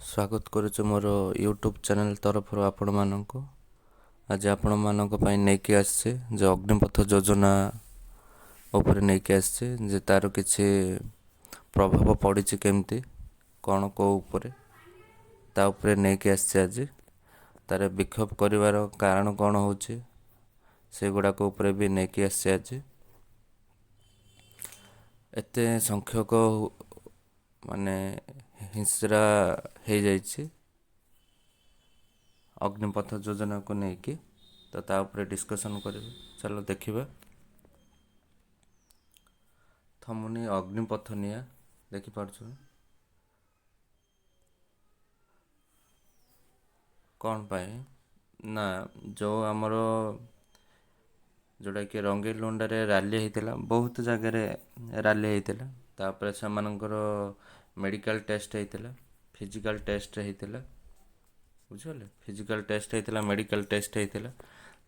ସ୍ୱାଗତ କରୁଛୁ ମୋର ୟୁଟ୍ୟୁବ୍ ଚ୍ୟାନେଲ୍ ତରଫରୁ ଆପଣମାନଙ୍କୁ। ଆଜି ଆପଣମାନଙ୍କ ପାଇଁ ନେଇକି ଆସିଛି ଯେ ଅଗ୍ନିପଥ ଯୋଜନା ଉପରେ ନେଇକି ଆସିଛି ଯେ ତା'ର କିଛି ପ୍ରଭାବ ପଡ଼ିଛି କେମିତି କ'ଣ କେଉଁ ଉପରେ ତା ଉପରେ ନେଇକି ଆସିଛି ଆଜି। ତା'ର ବିକ୍ଷୋଭ କରିବାର କାରଣ କ'ଣ ହେଉଛି ସେଗୁଡ଼ାକ ଉପରେ ବି ନେଇକି ଆସିଛି ଆଜି। ଏତେ ସଂଖ୍ୟକ ମାନେ ହିଂସ୍ରା ହେଇଯାଇଛି ଅଗ୍ନିପଥ ଯୋଜନାକୁ ନେଇକି, ତ ତା ଉପରେ ଡିସ୍କସନ୍ କରିବେ। ଚାଲ ଦେଖିବା। ଥମୁନି ଅଗ୍ନିପଥ ନିଆଁ ଦେଖିପାରୁଛୁ କ'ଣ ପାଇଁ ନା ଯେଉଁ ଆମର ଯେଉଁଟାକି ରଙ୍ଗେଇଲୁଣ୍ଡାରେ ରାଲି ହେଇଥିଲା, ବହୁତ ଜାଗାରେ ରାଲି ହେଇଥିଲା। ତାପରେ ସେମାନଙ୍କର ମେଡ଼ିକାଲ ଟେଷ୍ଟ ହେଇଥିଲା, ଫିଜିକାଲ ଟେଷ୍ଟ ହେଇଥିଲା, ବୁଝିଗଲେ। ଫିଜିକାଲ ଟେଷ୍ଟ ହେଇଥିଲା, ମେଡ଼ିକାଲ ଟେଷ୍ଟ ହେଇଥିଲା।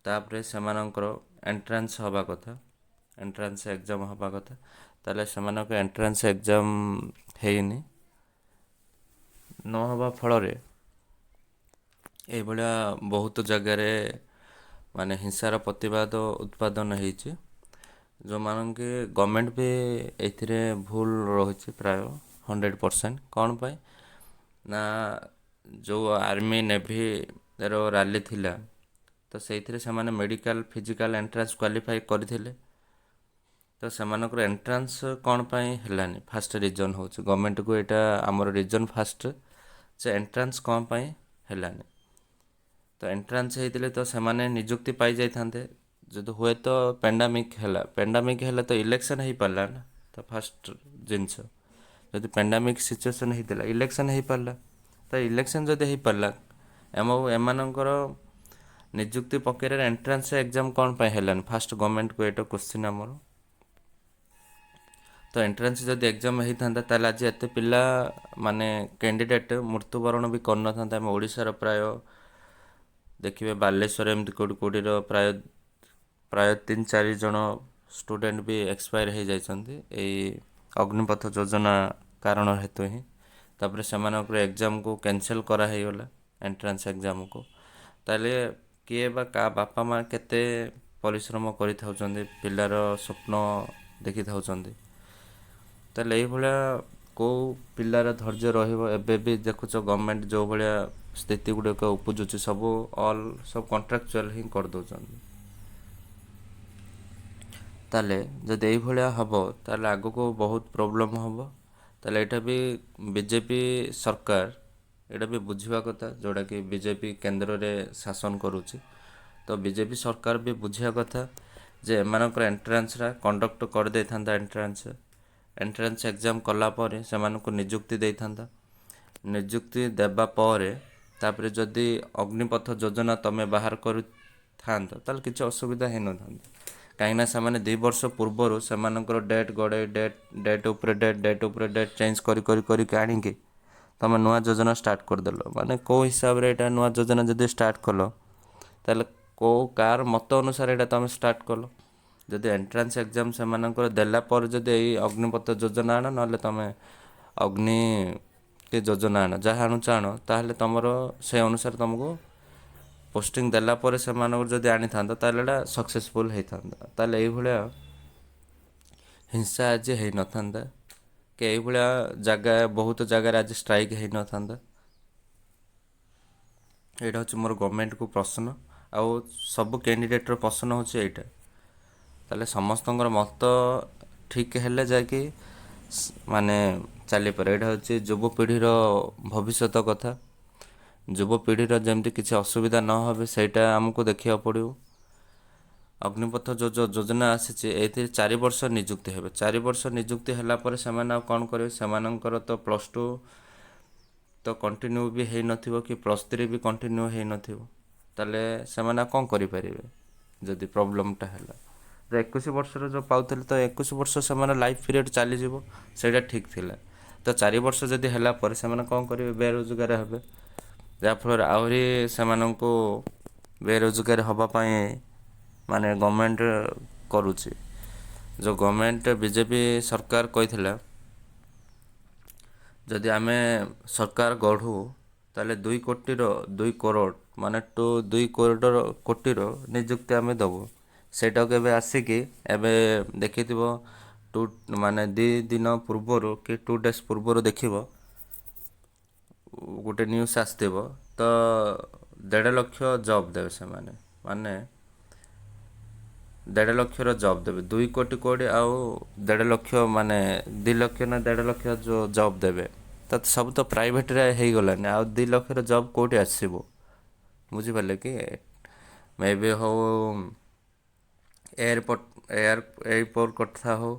ତାପରେ ସେମାନଙ୍କର ଏଣ୍ଟ୍ରାନ୍ସ ହେବା କଥା, ଏଣ୍ଟ୍ରାନ୍ସ ଏକ୍ଜାମ୍ ହେବା କଥା। ତାହେଲେ ସେମାନଙ୍କ ଏଣ୍ଟ୍ରାନ୍ସ ଏକ୍ଜାମ୍ ହେଇନି। ନ ହେବା ଫଳରେ ଏଇଭଳିଆ ବହୁତ ଜାଗାରେ ମାନେ ହିଂସାର ପ୍ରତିବାଦ ଉତ୍ପାଦନ ହେଇଛି, ଯେଉଁମାନଙ୍କୁ ଗଭର୍ଣ୍ଣମେଣ୍ଟ ବି ଏଥିରେ ଭୁଲ ରହୁଛି ପ୍ରାୟ 100%। କ'ଣ ପାଇଁ ନା ଯେଉଁ ଆର୍ମି ନେଭିର ରାଲି ଥିଲା, ତ ସେଇଥିରେ ସେମାନେ ମେଡ଼ିକାଲ ଫିଜିକାଲ ଏଣ୍ଟ୍ରାନ୍ସ କ୍ୱାଲିଫାଇ କରିଥିଲେ। ତ ସେମାନଙ୍କର ଏଣ୍ଟ୍ରାନ୍ସ କ'ଣ ପାଇଁ ହେଲାନି, ଫାଷ୍ଟ ରିଜନ୍ ହେଉଛି ଗଭର୍ଣ୍ଣମେଣ୍ଟକୁ ଏଇଟା ଆମର ରିଜନ୍ ଫାଷ୍ଟ ଯେ ଏଣ୍ଟ୍ରାନ୍ସ କ'ଣ ପାଇଁ ହେଲାନି। ତ ଏଣ୍ଟ୍ରାନ୍ସ ହେଇଥିଲେ ତ ସେମାନେ ନିଯୁକ୍ତି ପାଇଯାଇଥାନ୍ତେ। ଯଦି ହୁଏତ ପେଣ୍ଡାମିକ୍ ହେଲେ ତ ଇଲେକ୍ସନ୍ ହେଇପାରିଲା ନା। ତ ଫାଷ୍ଟ ଜିନିଷ, ଯଦି ପେଣ୍ଡାମିକ୍ ସିଚୁଏସନ୍ ହେଇଥିଲା ଇଲେକ୍ସନ୍ ହେଇପାରିଲା। ତ ଇଲେକ୍ସନ୍ ଯଦି ହେଇପାରିଲା, ଏମାନଙ୍କର ନିଯୁକ୍ତି ପକେଇବାରେ ଏଣ୍ଟ୍ରାନ୍ସ ଏକ୍ଜାମ୍ କ'ଣ ପାଇଁ ହେଲାନି, ଫାଷ୍ଟ ଗଭର୍ଣ୍ଣମେଣ୍ଟକୁ ଏଇଟା କ୍ୱେଶ୍ଚିନ୍ ଆମର। ତ ଏଣ୍ଟ୍ରାନ୍ସ ଯଦି ଏକ୍ଜାମ୍ ହେଇଥାନ୍ତା ତାହେଲେ ଆଜି ଏତେ ପିଲା ମାନେ କ୍ୟାଣ୍ଡିଡେଟ୍ ମୃତ୍ୟୁବରଣ ବି କରିନଥାନ୍ତେ। ଆମେ ଓଡ଼ିଶାର ପ୍ରାୟ ଦେଖିବେ ବାଲେଶ୍ୱର ଏମିତି କେଉଁଠିର ପ୍ରାୟ 3-4 ଜଣ ଷ୍ଟୁଡେଣ୍ଟ ବି ଏକ୍ସପାୟାର ହେଇଯାଇଛନ୍ତି ଏଇ ଅଗ୍ନିପଥ ଯୋଜନା କାରଣ ହେତୁ ହିଁ। ତାପରେ ସେମାନଙ୍କର ଏକ୍ଜାମ୍କୁ କ୍ୟାନସେଲ୍ କରାହେଇଗଲା, ଏଣ୍ଟ୍ରାନ୍ସ ଏକ୍ଜାମ୍କୁ। ତାହେଲେ କିଏ ବା କାହା ବାପା ମା' କେତେ ପରିଶ୍ରମ କରିଥାଉଛନ୍ତି, ପିଲାର ସ୍ୱପ୍ନ ଦେଖିଥାଉଛନ୍ତି। ତାହେଲେ ଏଇଭଳିଆ କେଉଁ ପିଲାର ଧୈର୍ଯ୍ୟ ରହିବ। ଏବେ ବି ଦେଖୁଛ ଗଭର୍ଣ୍ଣମେଣ୍ଟ ଯେଉଁ ଭଳିଆ ସ୍ଥିତି ଗୁଡ଼ିକ ଉପୁଜୁଛି, ସବୁ କଣ୍ଟ୍ରାକ୍ଚୁଆଲ୍ ହିଁ କରିଦେଉଛନ୍ତି। ତାହେଲେ ଯଦି ଏଇଭଳିଆ ହେବ ତାହେଲେ ଆଗକୁ ବହୁତ ପ୍ରୋବ୍ଲେମ୍ ହେବ। ତାହେଲେ ଏଇଟା ବି ବିଜେପି ସରକାର ଏଇଟା ବି ବୁଝିବା କଥା, ଯେଉଁଟାକି ବିଜେପି କେନ୍ଦ୍ରରେ ଶାସନ କରୁଛି। ତ ବିଜେପି ସରକାର ବି ବୁଝିବା କଥା ଯେ ଏମାନଙ୍କର ଏଣ୍ଟ୍ରାନ୍ସଟା କଣ୍ଡକ୍ଟ କରିଦେଇଥାନ୍ତା। ଏଣ୍ଟ୍ରାନ୍ସ ଏକ୍ଜାମ୍ କଲା ପରେ ସେମାନଙ୍କୁ ନିଯୁକ୍ତି ଦେଇଥାନ୍ତା। ନିଯୁକ୍ତି ଦେବା ପରେ ତାପରେ ଯଦି ଅଗ୍ନିପଥ ଯୋଜନା ତମେ ବାହାର କରିଥାନ୍ତ ତାହେଲେ କିଛି ଅସୁବିଧା ହେଇନଥାନ୍ତା। କାହିଁକିନା ସେମାନେ 2 ବର୍ଷ ପୂର୍ବରୁ ସେମାନଙ୍କର ଡେଟ୍ ଗଡ଼େଇ ଡେଟ୍ ଉପରେ ଡେଟ୍ ଚେଞ୍ଜ କରିକି ଆଣିକି ତମେ ନୂଆ ଯୋଜନା ଷ୍ଟାର୍ଟ କରିଦେଲ। ମାନେ କେଉଁ ହିସାବରେ ଏଇଟା ନୂଆ ଯୋଜନା ଯଦି ଷ୍ଟାର୍ଟ କଲ, ତାହେଲେ କାହାର ମତ ଅନୁସାରେ ଏଇଟା ତମେ ଷ୍ଟାର୍ଟ କଲ। ଯଦି ଏଣ୍ଟ୍ରାନ୍ସ ଏକ୍ଜାମ୍ ସେମାନଙ୍କର ଦେଲା ପରେ ଯଦି ଏଇ ଅଗ୍ନିପଥ ଯୋଜନା ଆଣ, ନହେଲେ ତମେ କି ଯୋଜନା ଆଣ, ଯାହା ଆଣୁଛ ଆଣ, ତାହେଲେ ତମର ସେ ଅନୁସାରେ ତମକୁ ପୋଷ୍ଟିଂ ଦେଲା ପରେ ସେମାନଙ୍କୁ ଯଦି ଆଣିଥାନ୍ତା ତାହେଲେ ଏଇଟା ସକ୍ସେସଫୁଲ୍ ହେଇଥାନ୍ତା। ତାହେଲେ ଏଇଭଳିଆ ହିଂସା ଆଜି ହେଇନଥାନ୍ତା, କି ଏଇଭଳିଆ ବହୁତ ଜାଗାରେ ଆଜି ଷ୍ଟ୍ରାଇକ୍ ହେଇନଥାନ୍ତା। ଏଇଟା ହେଉଛି ମୋର ଗଭର୍ଣ୍ଣମେଣ୍ଟକୁ ପ୍ରଶ୍ନ, ଆଉ ସବୁ କ୍ୟାଣ୍ଡିଡେଟ୍ର ପ୍ରଶ୍ନ ହେଉଛି ଏଇଟା। ତାହେଲେ ସମସ୍ତଙ୍କର ମତ ଠିକ୍ ହେଲେ ଯାଇକି ମାନେ ଚାଲିପାରେ। ଏଇଟା ହେଉଛି ଯୁବପିଢ଼ିର ଭବିଷ୍ୟତ କଥା। ଯୁବପିଢ଼ିର ଯେମିତି କିଛି ଅସୁବିଧା ନ ହେବେ ସେଇଟା ଆମକୁ ଦେଖିବାକୁ ପଡ଼ିବ। ଅଗ୍ନିପଥ ଯୋଜନା ଆସିଛି, ଏଇଥିରେ 4 ବର୍ଷ ନିଯୁକ୍ତି ହେବେ। 4 ବର୍ଷ ନିଯୁକ୍ତି ହେଲା ପରେ ସେମାନେ ଆଉ କ'ଣ କରିବେ? ସେମାନଙ୍କର ତ +2 ତ କଣ୍ଟିନ୍ୟୁ ବି ହେଇନଥିବ, କି +3 ବି କଣ୍ଟିନ୍ୟୁ ହେଇନଥିବ। ତାହେଲେ ସେମାନେ ଆଉ କ'ଣ କରିପାରିବେ ଯଦି ପ୍ରୋବ୍ଲେମ୍ଟା ହେଲା? 21 ବର୍ଷର ଯେଉଁ ପାଉଥିଲେ, ତ 21 ବର୍ଷ ସେମାନେ ଲାଇଫ୍ ପିରିୟଡ଼ ଚାଲିଯିବ, ସେଇଟା ଠିକ୍ ଥିଲା। ତ 4 ବର୍ଷ ଯଦି ହେଲା ପରେ ସେମାନେ କ'ଣ କରିବେ? ବେରୋଜଗାର ହେବେ। ଯାହାଫଳରେ ଆହୁରି ସେମାନଙ୍କୁ ବେରୋଜଗାର ହେବା ପାଇଁ ମାନେ ଗଭର୍ଣ୍ଣମେଣ୍ଟ କରୁଛି। ଯେଉଁ ଗଭର୍ଣ୍ଣମେଣ୍ଟ ବିଜେପି ସରକାର କହିଥିଲା ଯଦି ଆମେ ସରକାର ଗଢ଼ୁ ତାହେଲେ 2 କୋଟିର 2 କରୋଡ଼ ମାନେ 2 କୋଟିର ନିଯୁକ୍ତି ଆମେ ଦେବୁ। ସେଇଟାକୁ ଏବେ ଆସିକି ଏବେ ଦେଖିଥିବ ମାନେ 2 ଦିନ ପୂର୍ବରୁ କି 2 ଡେଜ୍ ପୂର୍ବରୁ ଦେଖିବ ଗୋଟେ ନ୍ୟୁଜ୍ ଆସିଥିବ ତ 1.5 ଲକ୍ଷ ଜବ୍ ଦେବେ ସେମାନେ, ମାନେ 1.5 ଲକ୍ଷର ଜବ୍ ଦେବେ। 2 କୋଟି ଆଉ 1.5 ଲକ୍ଷ ମାନେ 2 ଲକ୍ଷ ନା 1.5 ଲକ୍ଷ ଯେଉଁ ଜବ୍ ଦେବେ ତ ସବୁ ତ ପ୍ରାଇଭେଟରେ ହେଇଗଲାନି, ଆଉ 2 ଲକ୍ଷର ଜବ୍ କେଉଁଠି ଆସିବ? ବୁଝିପାରିଲେ କି? ମେ ବି ହଉ ଏୟାରପୋର୍ଟ କଥା ହଉ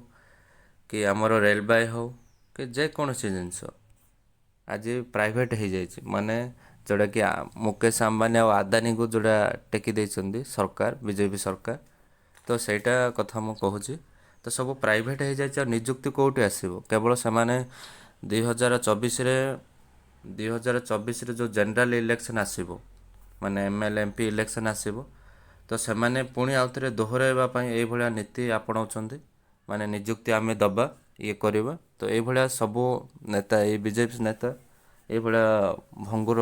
କି ଆମର ରେଳବାଇ ହଉ କି ଯେକୌଣସି ଜିନିଷ ଆଜି ପ୍ରାଇଭେଟ୍ ହେଇଯାଇଛି, ମାନେ ଯେଉଁଟାକି ମୁକେଶ ଅମ୍ବାନୀ ଆଉ ଆଦାନୀକୁ ଯେଉଁଟା ଟେକି ଦେଇଛନ୍ତି ସରକାର, ବିଜେପି ସରକାର, ତ ସେଇଟା କଥା ମୁଁ କହୁଛି। ତ ସବୁ ପ୍ରାଇଭେଟ୍ ହେଇଯାଇଛି, ଆଉ ନିଯୁକ୍ତି କେଉଁଠି ଆସିବ? କେବଳ ସେମାନେ 2024ରେ 2024ରେ ଯେଉଁ ଜେନେରାଲ ଇଲେକ୍ସନ୍ ଆସିବ, ମାନେ ML MP ଇଲେକ୍ସନ୍ ଆସିବ, ତ ସେମାନେ ପୁଣି ଆଉଥରେ ଦୋହରାଇବା ପାଇଁ ଏଇଭଳିଆ ନୀତି ଆପଣାଉଛନ୍ତି, ମାନେ ନିଯୁକ୍ତି ଆମେ ଦେବା, ଇଏ କରିବା। ତ ଏଇଭଳିଆ ସବୁ ନେତା, ଏଇ ବିଜେପି ନେତା ଏଇଭଳିଆ ଭଙ୍ଗୁର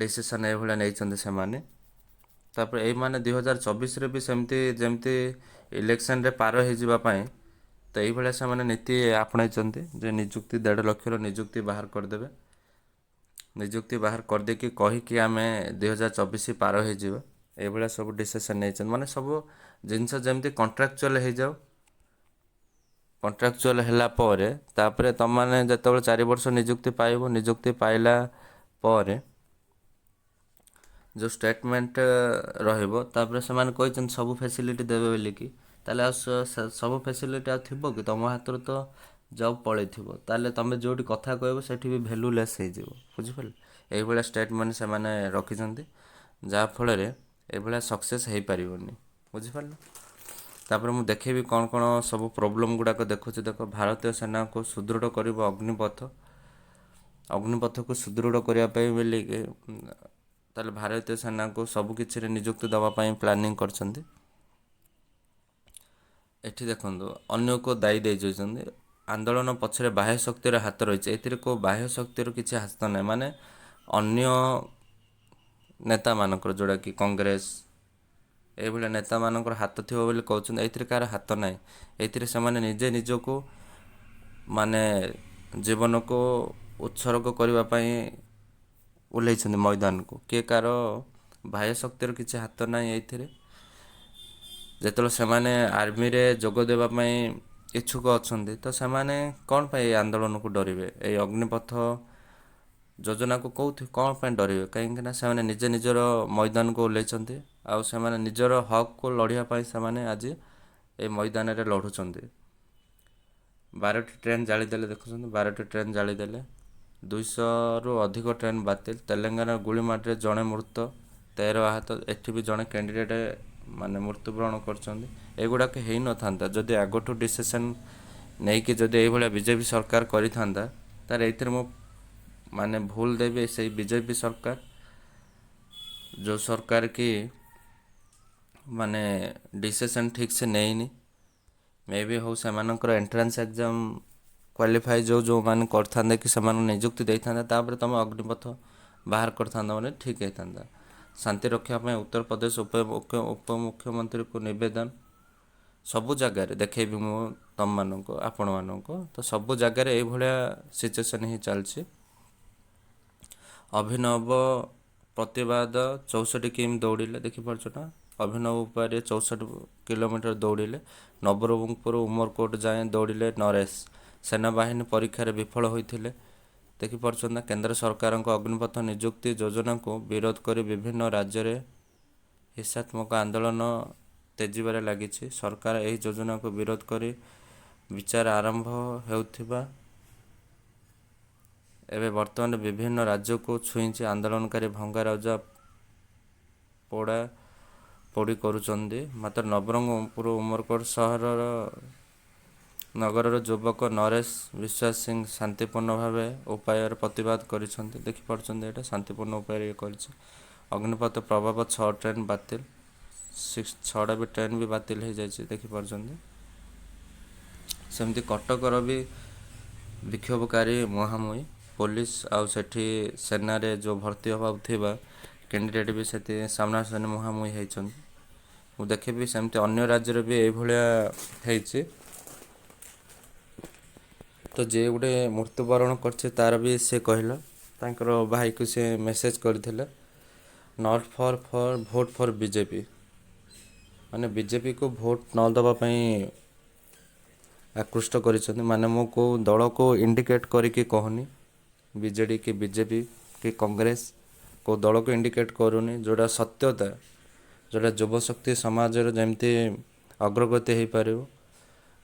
ଡିସିସନ୍ ଏଇଭଳିଆ ନେଇଛନ୍ତି ସେମାନେ। ତାପରେ ଏଇମାନେ 2024ରେ ବି ସେମିତି ଯେମିତି ଇଲେକ୍ସନରେ ପାର ହେଇଯିବା ପାଇଁ ତ ଏଇଭଳିଆ ସେମାନେ ନୀତି ଆପଣେଇଛନ୍ତି ଯେ ନିଯୁକ୍ତି 1.5 ଲକ୍ଷର ନିଯୁକ୍ତି ବାହାର କରିଦେବେ। ନିଯୁକ୍ତି ବାହାର କରିଦେଇକି କହିକି ଆମେ 2024 ପାର ହେଇଯିବା, ଏଇଭଳିଆ ସବୁ ଡିସିସନ୍ ନେଇଛନ୍ତି। ମାନେ ସବୁ ଜିନିଷ ଯେମିତି କଣ୍ଟ୍ରାକ୍ଚୁଆଲ୍ ହେଇଯାଉ, କଣ୍ଟ୍ରାକ୍ଚୁଆଲ୍ ହେଲା ପରେ ତାପରେ ତୁମମାନେ ଯେତେବେଳେ 4 ବର୍ଷ ନିଯୁକ୍ତି ପାଇବ, ନିଯୁକ୍ତି ପାଇଲା ପରେ ଯେଉଁ ଷ୍ଟେଟମେଣ୍ଟ ରହିବ, ତାପରେ ସେମାନେ କହିଛନ୍ତି ସବୁ ଫ୍ୟାସିଲିଟି ଦେବେ ବୋଲିକି। ତାହେଲେ ଆଉ ସବୁ ଫ୍ୟାସିଲିଟି ଆଉ ଥିବ କି? ତୁମ ହାତରୁ ତ ଜବ୍ ପଳେଇଥିବ, ତାହେଲେ ତୁମେ ଯେଉଁଠି କଥା କହିବ ସେଠି ବି ଭ୍ୟାଲୁଲେସ୍ ହେଇଯିବ। ବୁଝିପାରିଲେ? ଏଇଭଳିଆ ଷ୍ଟେଟମେଣ୍ଟ ସେମାନେ ରଖିଛନ୍ତି, ଯାହାଫଳରେ ଏଇଭଳିଆ ସକ୍ସେସ୍ ହେଇପାରିବନି। ବୁଝିପାରିଲ? ତାପରେ ମୁଁ ଦେଖେଇବି କ'ଣ କ'ଣ ସବୁ ପ୍ରୋବ୍ଲେମ୍ ଗୁଡ଼ାକ ଦେଖୁଛି। ଦେଖ, ଭାରତୀୟ ସେନାକୁ ସୁଦୃଢ଼ କରିବ ଅଗ୍ନିପଥକୁ ସୁଦୃଢ଼ କରିବା ପାଇଁ ବୋଲିକି ତାହେଲେ ଭାରତୀୟ ସେନାକୁ ସବୁ କିଛିରେ ନିଯୁକ୍ତି ଦେବା ପାଇଁ ପ୍ଲାନିଂ କରିଛନ୍ତି। ଏଠି ଦେଖନ୍ତୁ ଅନ୍ୟକୁ ଦାୟୀ ଦେଇଯାଇଛନ୍ତି। ଆନ୍ଦୋଳନ ପଛରେ ବାହ୍ୟ ଶକ୍ତିର ହାତ ରହିଛି। ଏଥିରେ କେଉଁ ବାହ୍ୟ ଶକ୍ତିର କିଛି ହାତ ନାହିଁ, ମାନେ ଅନ୍ୟ ନେତାମାନଙ୍କର, ଯେଉଁଟାକି କଂଗ୍ରେସ ଏଇଭଳିଆ ନେତାମାନଙ୍କର ହାତ ଥିବ ବୋଲି କହୁଛନ୍ତି। ଏଇଥିରେ କାହାର ହାତ ନାହିଁ। ଏଇଥିରେ ସେମାନେ ନିଜେ ନିଜକୁ ମାନେ ଜୀବନକୁ ଉତ୍ସର୍ଗ କରିବା ପାଇଁ ଓହ୍ଲେଇଛନ୍ତି ମଇଦାନକୁ। କିଏ କାହାର ବାହ୍ୟ ଶକ୍ତିର କିଛି ହାତ ନାହିଁ ଏଇଥିରେ। ଯେତେବେଳେ ସେମାନେ ଆର୍ମିରେ ଯୋଗ ଦେବା ପାଇଁ ଇଚ୍ଛୁକ ଅଛନ୍ତି, ତ ସେମାନେ କ'ଣ ପାଇଁ ଏଇ ଆନ୍ଦୋଳନକୁ ଡରିବେ? ଏଇ ଅଗ୍ନିପଥ ଯୋଜନାକୁ କ'ଣ ପାଇଁ ଡରିବେ? କାହିଁକିନା ସେମାନେ ନିଜେ ନିଜର ମଇଦାନକୁ ଓହ୍ଲେଇଛନ୍ତି, ଆଉ ସେମାନେ ନିଜର ହକ୍କୁ ଲଢ଼ିବା ପାଇଁ ସେମାନେ ଆଜି ଏଇ ମଇଦାନରେ ଲଢ଼ୁଛନ୍ତି। 12ଟି ଟ୍ରେନ୍ ଜାଳିଦେଲେ, ଦେଖୁଛନ୍ତି 12ଟି ଟ୍ରେନ୍ ଜାଳିଦେଲେ, 200ରୁ ଅଧିକ ଟ୍ରେନ୍ ବାତିଲ। ତେଲେଙ୍ଗାନାର ଗୁଳିମାଡ଼ରେ ଜଣେ ମୃତ, 13 ଆହତ। ଏଠି ବି ଜଣେ କ୍ୟାଣ୍ଡିଡେଟ୍ ମାନେ ମୃତ୍ୟୁବରଣ କରିଛନ୍ତି। ଏଗୁଡ଼ାକ ହେଇନଥାନ୍ତା ଯଦି ଆଗଠୁ ଡିସିସନ୍ ନେଇକି ଯଦି ଏଇଭଳିଆ ବିଜେପି ସରକାର କରିଥାନ୍ତା। ତାର ଏଇଥିରେ ମୁଁ ମାନେ ଭୁଲ ଦେବି ସେଇ ବିଜେପି ସରକାର, ଯେଉଁ ସରକାର କି ମାନେ ଡିସିସନ୍ ଠିକ୍ ସେ ନେଇନି। ମେ ବି ହଉ ସେମାନଙ୍କର ଏଣ୍ଟ୍ରାନ୍ସ ଏକ୍ଜାମ୍ କ୍ୱାଲିଫାଇ ଯେଉଁମାନେ କରିଥାନ୍ତେ କି ସେମାନଙ୍କୁ ନିଯୁକ୍ତି ଦେଇଥାନ୍ତା, ତାପରେ ତୁମେ ଅଗ୍ନିପଥ ବାହାର କରିଥାନ୍ତା, ମାନେ ଠିକ୍ ହେଇଥାନ୍ତା। ଶାନ୍ତି ରଖିବା ପାଇଁ ଉତ୍ତରପ୍ରଦେଶ ଉପମୁଖ୍ୟମନ୍ତ୍ରୀଙ୍କୁ ନିବେଦନ। ସବୁ ଜାଗାରେ ଦେଖେଇବି ମୁଁ ତମମାନଙ୍କୁ, ଆପଣମାନଙ୍କୁ, ତ ସବୁ ଜାଗାରେ ଏଇଭଳିଆ ସିଚୁଏସନ୍ ହିଁ ଚାଲିଛି। ଅଭିନବ ପ୍ରତିବାଦ 64 କିମି ଦୌଡ଼ିଲେ, ଦେଖିପାରୁଛ ନା? ଅଭିନବ ଉପରେ 64 କିଲୋମିଟର ଦୌଡ଼ିଲେ। ନବରଙ୍ଗପୁର ଉମରକୋଟ ଯାଏଁ ଦୌଡ଼ିଲେ ନରେଶ। ସେନାବାହିନୀ ପରୀକ୍ଷାରେ ବିଫଳ ହୋଇଥିଲେ। ଦେଖିପାରୁଛନ୍ତି ନା? କେନ୍ଦ୍ର ସରକାରଙ୍କ ଅଗ୍ନିପଥ ନିଯୁକ୍ତି ଯୋଜନାକୁ ବିରୋଧ କରି ବିଭିନ୍ନ ରାଜ୍ୟରେ ହିଂସାତ୍ମକ ଆନ୍ଦୋଳନ ତେଜିବାରେ ଲାଗିଛି। ସରକାର ଏହି ଯୋଜନାକୁ ବିରୋଧ କରି ବିଚାର ଆରମ୍ଭ ହେଉଥିବା ଏବେ ବର୍ତ୍ତମାନ ବିଭିନ୍ନ ରାଜ୍ୟକୁ ଛୁଇଁଛି। ଆନ୍ଦୋଳନକାରୀ ଭଙ୍ଗାରୁଜା ପୋଡ଼ି କରୁଛନ୍ତି। ମାତ୍ର ନବରଙ୍ଗପୁର ଉମରକୋଟ ନଗରର ଯୁବକ ନରେଶ ବିଶ୍ୱାସ ସିଂ ଶାନ୍ତିପୂର୍ଣ୍ଣ ଉପାୟରେ ପ୍ରତିବାଦ କରିଛନ୍ତି। ଦେଖିପାରୁଛନ୍ତି ଏଇଟା ଶାନ୍ତିପୂର୍ଣ୍ଣ ଉପାୟରେ ଇଏ କରିଛି। ଅଗ୍ନିପଥ ପ୍ରଭାବ 6 ଟ୍ରେନ୍ ବାତିଲ, 6ଟା ବି ଟ୍ରେନ୍ ବି ବାତିଲ ହେଇଯାଇଛି, ଦେଖିପାରୁଛନ୍ତି। ସେମିତି କଟକର ବି ବିକ୍ଷୋଭକାରୀ ମୁହାଁମୁହିଁ। ପୋଲିସ ଆଉ ସେଠି ସେନାରେ ଯେଉଁ ଭର୍ତ୍ତି ହେବାକୁ ଥିବା କ୍ୟାଣ୍ଡିଡେଟ୍ ବି ସେଠି ସାମ୍ନାସାମ୍ନି ମୁହାଁମୁହିଁ ହେଇଛନ୍ତି। ମୁଁ ଦେଖିବି ସେମିତି ଅନ୍ୟ ରାଜ୍ୟରେ ବି ଏଇଭଳିଆ ହେଇଛି। ତ ଯିଏ ଗୋଟେ ମୃତ୍ୟୁବରଣ କରିছে ତାର ବି ସେ କହିଲା ତାଙ୍କର ଭାଇକୁ ସେ ମେସେଜ୍ କରିଥିଲା, not for vote for BJP, ମାନେ ବିଜେପିକୁ ଭୋଟ୍ ନ ଦେବା ପାଇଁ ଆକୃଷ୍ଟ କରିଛନ୍ତି। ମାନେ ମୁଁ କେଉଁ ଦଳକୁ ଇଣ୍ଡିକେଟ୍ କରିକି କହୁନି, ବିଜେଡ଼ି କି ବିଜେପି କି କଂଗ୍ରେସ, କେଉଁ ଦଳକୁ ଇଣ୍ଡିକେଟ୍ କରୁନି। ଯେଉଁଟା ସତ୍ୟତା, ଯେଉଁଟା ଯୁବଶକ୍ତି ସମାଜରେ ଯେମିତି ଅଗ୍ରଗତି ହେଇପାରିବ,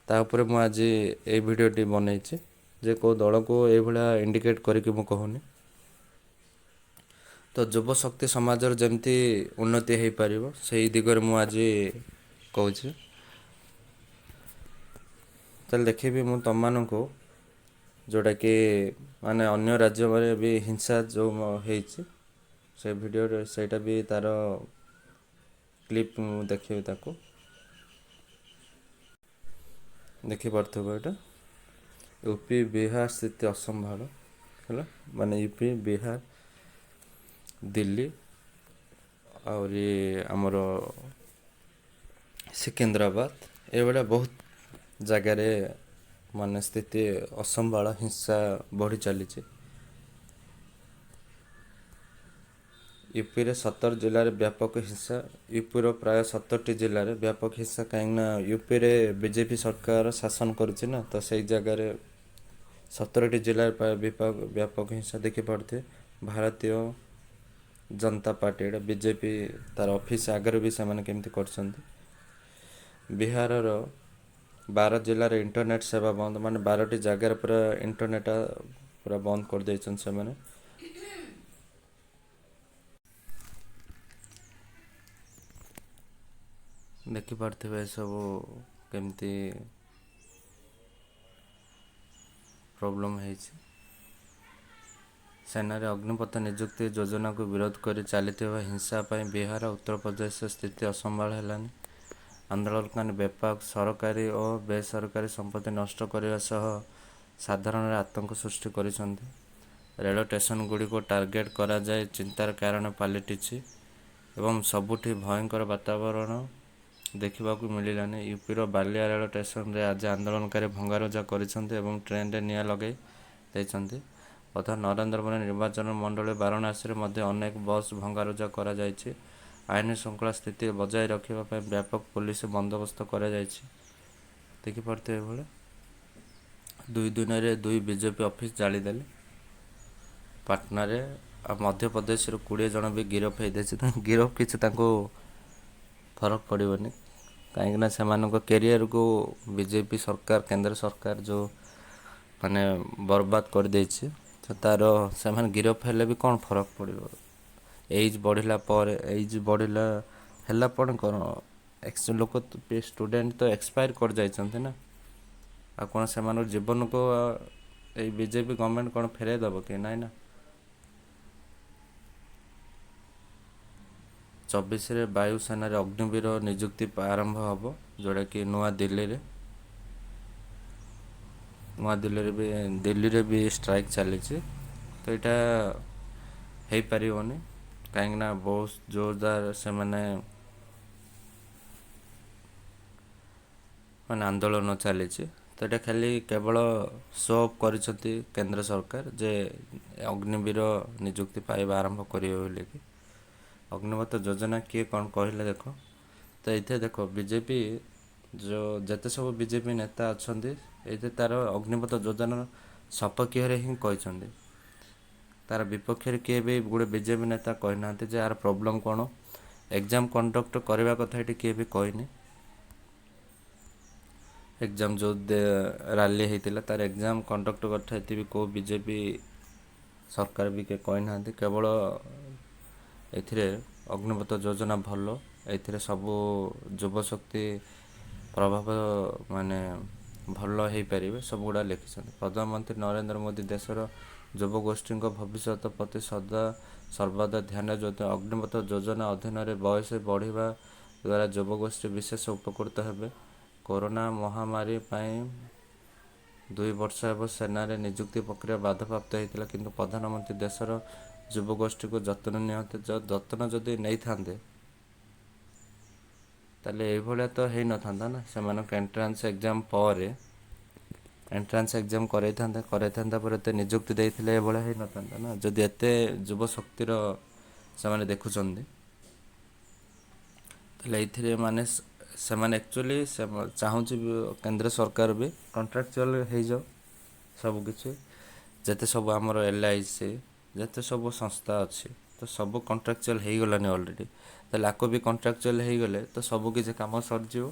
ତା ଉପରେ ମୁଁ ଆଜି ଏଇ ଭିଡ଼ିଓଟି ବନେଇଛି। ଯେ କେଉଁ ଦଳକୁ ଏଇଭଳିଆ ଇଣ୍ଡିକେଟ୍ କରିକି ମୁଁ କହୁନି। ତ ଯୁବଶକ୍ତି ସମାଜର ଯେମିତି ଉନ୍ନତି ହେଇପାରିବ ସେଇ ଦିଗରେ ମୁଁ ଆଜି କହୁଛି। ତାହେଲେ ଦେଖିବି ମୁଁ ତମମାନଙ୍କୁ ଯେଉଁଟାକି ମାନେ ଅନ୍ୟ ରାଜ୍ୟରେ ବି ହିଂସା ଯେଉଁ ହେଇଛି ସେ ଭିଡ଼ିଓରେ ସେଇଟା ବି ତା'ର କ୍ଲିପ୍ ମୁଁ ଦେଖେଇବି। ତାକୁ ଦେଖିପାରୁଥିବ। ଏଇଟା ୟୁପି ବିହାର ସ୍ଥିତି ଅସମ୍ଭାଳ ହେଲା, ମାନେ ୟୁପି ବିହାର ଦିଲ୍ଲୀ ଆହୁରି ଆମର ସିକନ୍ଦରାବାଦ ଏଇଭଳିଆ ବହୁତ ଜାଗାରେ ମାନେ ସ୍ଥିତି ଅସମ୍ଭାଳ, ହିଂସା ବଢ଼ି ଚାଲିଛି। ୟୁପିରେ 17 ଜିଲ୍ଲାରେ ବ୍ୟାପକ ହିଂସା। ୟୁପିର ପ୍ରାୟ 17ଟି ଜିଲ୍ଲାରେ ବ୍ୟାପକ ହିଂସା, କାହିଁକିନା ୟୁପିରେ ବିଜେପି ସରକାର ଶାସନ କରୁଛି ନା, ତ ସେଇ ଜାଗାରେ 17ଟି ଜିଲ୍ଲାରେ ପ୍ରାୟ ବ୍ୟାପକ ହିଂସା ଦେଖିପାରୁଥିବେ। ଭାରତୀୟ ଜନତା ପାର୍ଟି, ଏଇଟା ବିଜେପି ତାର ଅଫିସ୍ ଆଗରେ ବି ସେମାନେ କେମିତି କରିଛନ୍ତି। ବିହାରର 12 ଜିଲ୍ଲାରେ ଇଣ୍ଟରନେଟ୍ ସେବା ବନ୍ଦ, ମାନେ 12ଟି ଜାଗାରେ ପୁରା ଇଣ୍ଟରନେଟ୍ ପୁରା ବନ୍ଦ କରିଦେଇଛନ୍ତି ସେମାନେ। ଦେଖିପାରୁଥିବେ ଏସବୁ କେମିତି ପ୍ରୋବ୍ଲେମ୍ ହେଇଛି। ସେନାରେ ଅଗ୍ନିପଥ ନିଯୁକ୍ତି ଯୋଜନାକୁ ବିରୋଧ କରି ଚାଲିଥିବା ହିଂସା ପାଇଁ ବିହାର ଓ ଉତ୍ତରପ୍ରଦେଶର ସ୍ଥିତି ଅସମ୍ଭାଳ ହେଲାଣି। ଆନ୍ଦୋଳନକାରୀ ବ୍ୟାପକ ସରକାରୀ ଓ ବେସରକାରୀ ସମ୍ପତ୍ତି ନଷ୍ଟ କରିବା ସହ ସାଧାରଣରେ ଆତଙ୍କ ସୃଷ୍ଟି କରିଛନ୍ତି। ରେଳ ଷ୍ଟେସନଗୁଡ଼ିକୁ ଟାର୍ଗେଟ୍ କରାଯାଇ ଚିନ୍ତାର କାରଣ ପାଲଟିଛି ଏବଂ ସବୁଠି ଭୟଙ୍କର ବାତାବରଣ ଦେଖିବାକୁ ମିଳିଲାନି। ୟୁପିର ବାଲିଆ ରେଳ ଷ୍ଟେସନରେ ଆଜି ଆନ୍ଦୋଳନକାରୀ ଭଙ୍ଗାରୁଜା କରିଛନ୍ତି ଏବଂ ଟ୍ରେନ୍ରେ ନିଆଁ ଲଗାଇ ଦେଇଛନ୍ତି। ତଥା ନରେନ୍ଦ୍ର ମୋଦି ନିର୍ବାଚନ ମଣ୍ଡଳୀ ବାରାଣସୀରେ ମଧ୍ୟ ଅନେକ ବସ୍ ଭଙ୍ଗାରୁଜା କରାଯାଇଛି। ଆଇନ ଶୃଙ୍ଖଳା ସ୍ଥିତି ବଜାୟ ରଖିବା ପାଇଁ ବ୍ୟାପକ ପୋଲିସ ବନ୍ଦୋବସ୍ତ କରାଯାଇଛି। ଦେଖିପାରୁଥିବେ ଏଭଳି 2 ଦିନରେ 2 ବିଜେପି ଅଫିସ୍ ଜାଳିଦେଲେ। ପାଟନାରେ ଆଉ ମଧ୍ୟପ୍ରଦେଶରୁ 20 ଜଣ ବି ଗିରଫ ହେଇଯାଇଛି। ଗିରଫ କିଛି ତାଙ୍କୁ ଫରକ ପଡ଼ିବନି, କାହିଁକିନା ସେମାନଙ୍କ କ୍ୟାରିୟରକୁ ବିଜେପି ସରକାର, କେନ୍ଦ୍ର ସରକାର ଯେଉଁ ମାନେ ବର୍ବାଦ କରିଦେଇଛି, ତ ତା'ର ସେମାନେ ଗିରଫ ହେଲେ ବି କ'ଣ ଫରକ ପଡ଼ିବ। ଏଜ୍ ବଢ଼ିଲା ପରେ, ଏଜ୍ ବଢ଼ିଲା ହେଲା ପରେ କ'ଣ ଲୋକ ଷ୍ଟୁଡେଣ୍ଟ ତ ଏକ୍ସପାୟାର କରିଯାଇଛନ୍ତି ନା, ଆଉ କ'ଣ ସେମାନଙ୍କ ଜୀବନକୁ ଏଇ ବିଜେପି ଗଭର୍ଣ୍ଣମେଣ୍ଟ କ'ଣ ଫେରାଇ ଦେବ କି? ନାଇଁ ନା। 24ରେ ବାୟୁସେନାରେ ଅଗ୍ନିବୀର ନିଯୁକ୍ତି ଆରମ୍ଭ ହେବ, ଯେଉଁଟାକି ଦିଲ୍ଲୀରେ ବି ଷ୍ଟ୍ରାଇକ୍ ଚାଲିଛି। ତ ଏଇଟା ହେଇପାରିବନି, କାହିଁକିନା ବହୁତ ଜୋରଦାର ସେମାନେ ଆନ୍ଦୋଳନ ଚାଲିଛି। ତ ଏଇଟା କେବଳ ଶୋ ଅଫ୍ କରିଛନ୍ତି କେନ୍ଦ୍ର ସରକାର ଯେ ଅଗ୍ନିବୀର ନିଯୁକ୍ତି ପାଇବା ଆରମ୍ଭ କରିବେ ବୋଲିକି। ଅଗ୍ନିପଥ ଯୋଜନା କିଏ କ'ଣ କହିଲେ ଦେଖ। ତ ଏଇଥିରେ ଦେଖ ବିଜେପି ଯେତେ ସବୁ ବିଜେପି ନେତା ଅଛନ୍ତି, ଏଇଥିରେ ତା'ର ଅଗ୍ନିପଥ ଯୋଜନାର ସପକ୍ଷରେ ହିଁ କହିଛନ୍ତି। ତା'ର ବିପକ୍ଷରେ କିଏ ବି ଗୋଟେ ବିଜେପି ନେତା କହିନାହାନ୍ତି ଯେ ଆର ପ୍ରୋବ୍ଲେମ୍ କ'ଣ। ଏକ୍ଜାମ୍ କଣ୍ଡକ୍ଟ କରିବା କଥା ଏଠି କିଏ ବି କହିନି। ଏକ୍ଜାମ୍ ଯେଉଁ ରାଲି ହେଇଥିଲା ତା'ର ଏକ୍ଜାମ୍ କଣ୍ଡକ୍ଟ କଥା ଏଠି ବି କେଉଁ ବିଜେପି ସରକାର ବି କିଏ କହିନାହାନ୍ତି। କେବଳ ଏଥିରେ ଅଗ୍ନିପଥ ଯୋଜନା ଭଲ, ଏଥିରେ ସବୁ ଯୁବଶକ୍ତି ପ୍ରଭାବ ମାନେ ଭଲ ହେଇପାରିବେ, ସବୁଗୁଡ଼ା ଲେଖିଛନ୍ତି। ପ୍ରଧାନମନ୍ତ୍ରୀ ନରେନ୍ଦ୍ର ମୋଦି ଦେଶର ଯୁବଗୋଷ୍ଠୀଙ୍କ ଭବିଷ୍ୟତ ପ୍ରତି ସର୍ବଦା ଧ୍ୟାନ ଦେଉଛନ୍ତି। ଅଗ୍ନିପଥ ଯୋଜନା ଅଧୀନରେ ବୟସ ବଢ଼ିବା ଦ୍ୱାରା ଯୁବଗୋଷ୍ଠୀ ବିଶେଷ ଉପକୃତ ହେବେ। କରୋନା ମହାମାରୀ ପାଇଁ 2 ବର୍ଷ ହେବ ସେନାରେ ନିଯୁକ୍ତି ପ୍ରକ୍ରିୟା ବାଧାପ୍ରାପ୍ତ ହୋଇଥିଲା, କିନ୍ତୁ ପ୍ରଧାନମନ୍ତ୍ରୀ ଦେଶର ଯୁବଗୋଷ୍ଠୀକୁ ଯତ୍ନ ନିଅନ୍ତେ ଯତ୍ନ ଯଦି ନେଇଥାନ୍ତେ ତାହେଲେ ଏଇଭଳିଆ ତ ହେଇନଥାନ୍ତା ନା। ସେମାନଙ୍କ ଏଣ୍ଟ୍ରାନ୍ସ ଏକ୍ଜାମ୍ ପରେ ଏଣ୍ଟ୍ରାନ୍ସ ଏକ୍ଜାମ୍ କରାଇଥାନ୍ତା ପରେ ଏତେ ନିଯୁକ୍ତି ଦେଇଥିଲେ ଏଭଳିଆ ହେଇନଥାନ୍ତା ନା। ଯଦି ଏତେ ଯୁବ ଶକ୍ତିର ସେମାନେ ଦେଖୁଛନ୍ତି ତାହେଲେ ଏଇଥିରେ ମାନେ ସେମାନେ ଆକ୍ଚୁଆଲି ଚାହୁଁଛି କେନ୍ଦ୍ର ସରକାର ବି କଣ୍ଟ୍ରାକ୍ଚୁଆଲ୍ ହେଇଯାଉ ସବୁକିଛି। ଯେତେ ସବୁ ଆମର LIC ଯେତେ ସବୁ ସଂସ୍ଥା ଅଛି ତ ସବୁ କଣ୍ଟ୍ରାକ୍ଚୁଆଲ୍ ହେଇଗଲାନି ଅଲରେଡ଼ି। ତାହେଲେ ଆକୁ ବି କଣ୍ଟ୍ରାକ୍ଚୁଆଲ୍ ହେଇଗଲେ ତ ସବୁକିଛି କାମ ସରିଯିବ।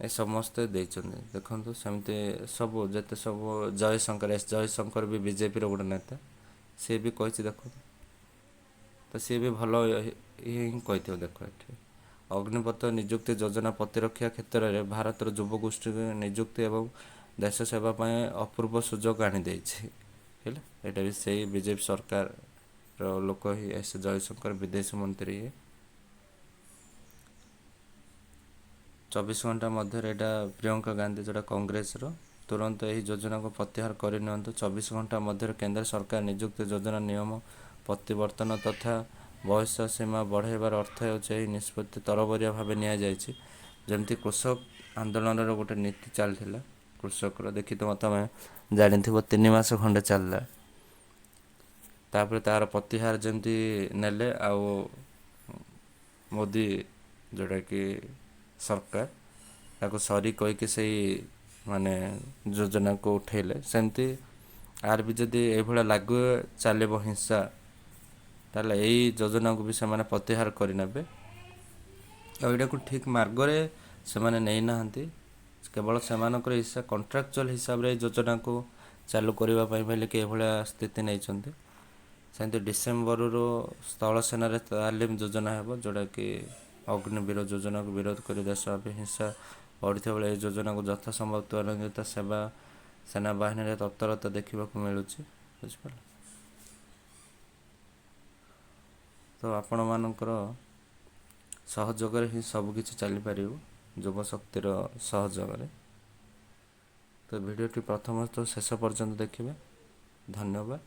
ଏ ସମସ୍ତେ ଦେଇଛନ୍ତି ଦେଖନ୍ତୁ, ସେମିତି ସବୁ ଯେତେ ସବୁ ଜୟଶଙ୍କର ବି BJPର ଗୋଟେ ନେତା, ସିଏ ବି କହିଛି ଦେଖନ୍ତୁ। ତ ସିଏ ବି ଭଲ ଇଏ ହିଁ କହିଥିବ। ଦେଖ ଏଠି ଅଗ୍ନିପଥ ନିଯୁକ୍ତି ଯୋଜନା ପ୍ରତିରକ୍ଷା କ୍ଷେତ୍ରରେ ଭାରତର ଯୁବଗୋଷ୍ଠୀକୁ ନିଯୁକ୍ତି ଏବଂ ଦେଶ ସେବା ପାଇଁ ଅପୂର୍ବ ସୁଯୋଗ ଆଣିଦେଇଛି। ହେଲା, ଏଇଟା ବି ସେଇ BJP ସରକାରର ଲୋକ ହିଁ ଜୟଶଙ୍କର ବିଦେଶ ମନ୍ତ୍ରୀ। 24 ଘଣ୍ଟା ମଧ୍ୟରେ ଏଇଟା ପ୍ରିୟଙ୍କା ଗାନ୍ଧୀ ଯେଉଁଟା କଂଗ୍ରେସର, ତୁରନ୍ତ ଏହି ଯୋଜନାକୁ ପ୍ରତ୍ୟାହାର କରିନିଅନ୍ତୁ। 24 ଘଣ୍ଟା ମଧ୍ୟରେ କେନ୍ଦ୍ର ସରକାର ନିଯୁକ୍ତି ଯୋଜନା ନିୟମ ପରିବର୍ତ୍ତନ ତଥା ବୟସ ସୀମା ବଢ଼ାଇବାର ଅର୍ଥ ହେଉଛି ଏହି ନିଷ୍ପତ୍ତି ତରବରିଆ ଭାବେ ନିଆଯାଇଛି। ଯେମିତି କୃଷକ ଆନ୍ଦୋଳନର ଗୋଟେ ନୀତି ଚାଲିଥିଲା, କୃଷକର ଦେଖିଥିବ ତମେ, ଜାଣିଥିବ 3 ମାସ ଖଣ୍ଡେ ଚାଲିଲା। ତାପରେ ତାର ପ୍ରତିହାର ଯେମିତି ନେଲେ, ଆଉ ମୋଦି ଯେଉଁଟାକି ସରକାର ତାକୁ ସରି କହିକି ସେଇ ମାନେ ଯୋଜନାକୁ ଉଠେଇଲେ। ସେମିତି ଆର ବି ଯଦି ଏଇଭଳିଆ ଲାଗୁ ଚାଲିବ ହିଂସା, ତାହେଲେ ଏଇ ଯୋଜନାକୁ ବି ସେମାନେ ପ୍ରତ୍ୟାହାର କରିନେବେ। ଆଉ ଏଇଟାକୁ ଠିକ୍ ମାର୍ଗରେ ସେମାନେ ନେଇନାହାନ୍ତି, କେବଳ ସେମାନଙ୍କର ହିସାବ କଣ୍ଟ୍ରାକ୍ଚୁଆଲ୍ ହିସାବରେ ଏଇ ଯୋଜନାକୁ ଚାଲୁ କରିବା ପାଇଁ ବୋଲିକି ଏଭଳିଆ ସ୍ଥିତି ନେଇଛନ୍ତି। ସେମିତି ଡିସେମ୍ବରରୁ ସ୍ଥଳ ସେନାରେ ତାଲିମ ଯୋଜନା ହେବ, ଯେଉଁଟାକି ଅଗ୍ନିବୀର ଯୋଜନାକୁ ବିରୋଧ କରି ଦେଶବ୍ୟାପୀ ହିଂସା ବଢ଼ିଥିବା ବେଳେ ଏହି ଯୋଜନାକୁ ଯଥାସମ୍ଭବ ତ୍ୱରାନ୍ୱିତ ସେନାବାହିନୀରେ ତତ୍ପରତା ଦେଖିବାକୁ ମିଳୁଛି। ବୁଝିପାରିଲ? ତ ଆପଣମାନଙ୍କର ସହଯୋଗରେ ହିଁ ସବୁକିଛି ଚାଲିପାରିବ, ଯୁବଶକ୍ତିର ସହଯୋଗରେ। ତ ଭିଡ଼ିଓଟି ପ୍ରଥମତଃ ଶେଷ ପର୍ଯ୍ୟନ୍ତ ଦେଖିବେ। ଧନ୍ୟବାଦ।